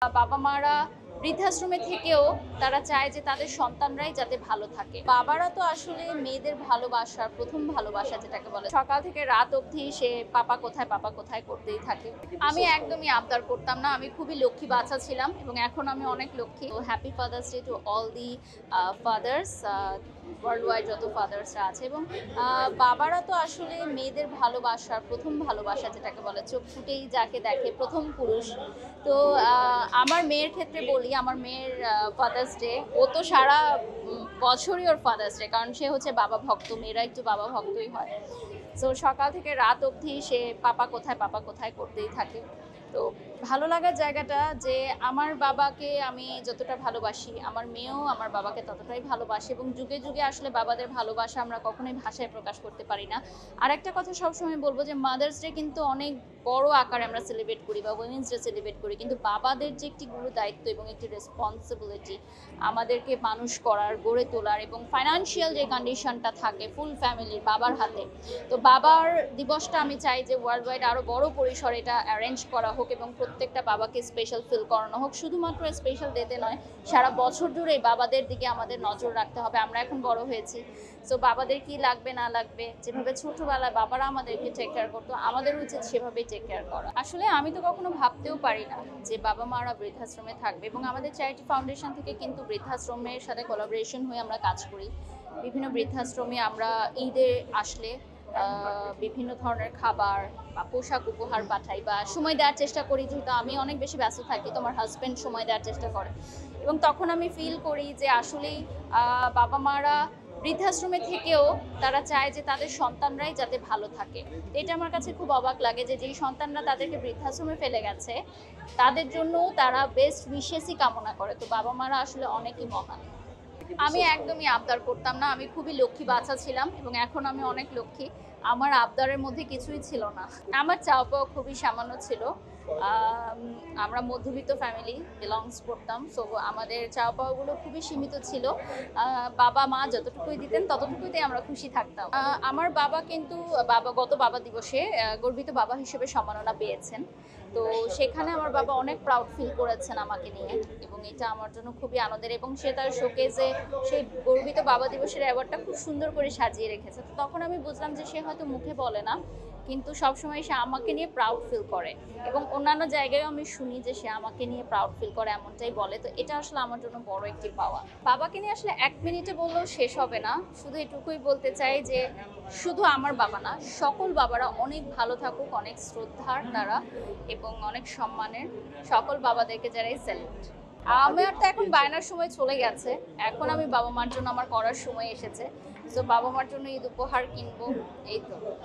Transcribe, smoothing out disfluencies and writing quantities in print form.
বাবা-মারা বৃদ্ধাশ্রমে থেকেও তারা চায় যে তাদের সন্তানরাই যাতে ভালো থাকে। বাবারা তো আসলে মেয়েদের ভালোবাসার প্রথম ভালোবাসা যেটাকে বলে। সকাল থেকে রাত অবধি সে পাপা কোথায় করতেই থাকে। আমি একদমই আবদার করতাম না। আমি খুবই লক্ষ্মী বাচ্চা ছিলাম এবং এখন আমি অনেক লক্ষ্মী। তো happy father's day to all the father's, world wide যত ফাদার্সরা আছে। এবং বাবারা তো আসলে মেয়েদের ভালোবাসার প্রথম ভালোবাসা যেটাকে বলে, চোখ ফুটেই যাকে দেখে প্রথম পুরুষ। তো আমার মেয়ের ক্ষেত্রে বলি, আমার মেয়ের ফাদার্স ডে, ও তো সারা বছরই ওর ফাদার্স ডে, কারণ সে হচ্ছে বাবা ভক্ত, মেয়েরা একটু বাবা ভক্তই হয়। তো সকাল থেকে রাত অবধি সে পাপা কোথায় করতেই থাকে। তো ভালো লাগার জায়গাটা যে আমার বাবাকে আমি যতটা ভালোবাসি, আমার মেয়েও আমার বাবাকে ততটাই ভালোবাসে এবং যুগে যুগে আসলে বাবাদের ভালোবাসা আমরা কখনোই ভাষায় প্রকাশ করতে পারি না। আর একটা কথা সবসময় বলবো যে মাদার্স ডে কিন্তু অনেক বড় আকারে আমরা সেলিব্রেট করি বা উইমেন্স ডে সেলিব্রেট করি, কিন্তু বাবাদের যে একটি গুরু দায়িত্ব এবং একটি রেসপন্সিবিলিটি আমাদেরকে মানুষ করার, গড়ে তোলার এবং ফাইন্যান্সিয়াল যে কন্ডিশনটা থাকে ফুল ফ্যামিলির বাবার হাতে। তো বাবার দিবসটা আমি চাই যে ওয়ার্ল্ড ওয়াইড আরও বড় পরিসরে এটা অ্যারেঞ্জ করা হোক এবং প্রত্যেকটা বাবাকে স্পেশাল ফিল করানো হোক। শুধুমাত্র স্পেশাল ডেতে নয়, সারা বছর জুড়েই বাবাদের দিকে আমাদের নজর রাখতে হবে। আমরা এখন বড় হয়েছি, সো বাবাদের কি লাগবে না লাগবে, যেভাবে ছোটবেলায় বাবারা আমাদেরকে টেক কেয়ার করতো, আমাদের উচিত সেভাবেই টেক কেয়ার করা। আসলে আমি তো কখনো ভাবতেও পারি না যে বাবা মারা বৃদ্ধাশ্রমে থাকবে, এবং আমাদের চ্যারিটি ফাউন্ডেশন থেকে কিন্তু বৃদ্ধাশ্রমের সাথে কোলাবোরেশন হয়ে আমরা কাজ করি। বিভিন্ন বৃদ্ধাশ্রমে আমরা ঈদে আসলে বিভিন্ন ধরনের খাবার বা পোশাক উপহার পাঠাই বা সময় দেওয়ার চেষ্টা করি, যেহেতু আমি অনেক বেশি ব্যস্ত থাকি, তো আমার হাজব্যান্ড সময় দেওয়ার চেষ্টা করে। এবং তখন আমি ফিল করি যে আসলেই বাবা মারা বৃদ্ধাশ্রমে থেকেও তারা চায় যে তাদের সন্তানরাই যাতে ভালো থাকে। এটা আমার কাছে খুব অবাক লাগে যে যেই সন্তানরা তাদেরকে বৃদ্ধাশ্রমে ফেলে গেছে তাদের জন্য তারা বেস্ট উইশেসই কামনা করে। তো বাবা মারা আসলে অনেকই মহান। আমি একদমই আবদার করতাম না। আমি খুবই লক্ষ্মী বাচ্চা ছিলাম এবং এখন আমি অনেক লক্ষ্মী। আমার আবদারের মধ্যে কিছুই ছিল না। আমার চাওয়া পাওয়া খুবই সামান্য ছিল। আমরা মধ্যবিত্ত ফ্যামিলি বিলংস করতাম, সো আমাদের চাওয়া পাওয়াগুলো খুবই সীমিত ছিল। বাবা মা যতটুকুই দিতেন ততটুকুইতেই আমরা খুশি থাকতাম। আমার বাবা কিন্তু গত বাবা দিবসে গর্বিত বাবা হিসেবে সম্মাননা পেয়েছেন। তো সেখানে আমার বাবা অনেক প্রাউড ফিল করেছেন আমাকে নিয়ে, এবং এটা আমার জন্য খুবই আনন্দের। এবং সে তার শোকেজে সেই গর্বিত বাবা দিবসের অ্যাওয়ার্ডটা খুব সুন্দর করে সাজিয়ে রেখেছে। তো তখন আমি বুঝলাম যে সে হয়তো মুখে বলে না, কিন্তু সবসময় সে আমাকে নিয়ে প্রাউড ফিল করে, এবং অন্যান্য জায়গায়ও আমি শুনি যে সে আমাকে নিয়ে প্রাউড ফিল করে, এমনটাই বলে। তো এটা আসলে আমার জন্য বড় একটি পাওয়া। বাবাকে নিয়ে আসলে 1 মিনিটে বললেও শেষ হবে না। শুধু এটুকুই বলতে চাই যে শুধু আমার বাবা না, সকল বাবারা অনেক ভালো থাকুক, অনেক শ্রদ্ধার তারা এবং অনেক সম্মানের। সকল বাবাদেরকে যারাই স্যালুট। আমার তো এখন বায়নার সময় চলে গেছে, এখন আমি বাবা মার জন্য আমার করার সময় এসেছে। তো বাবা মার জন্য ঈদ উপহার কিনবো, এই তো।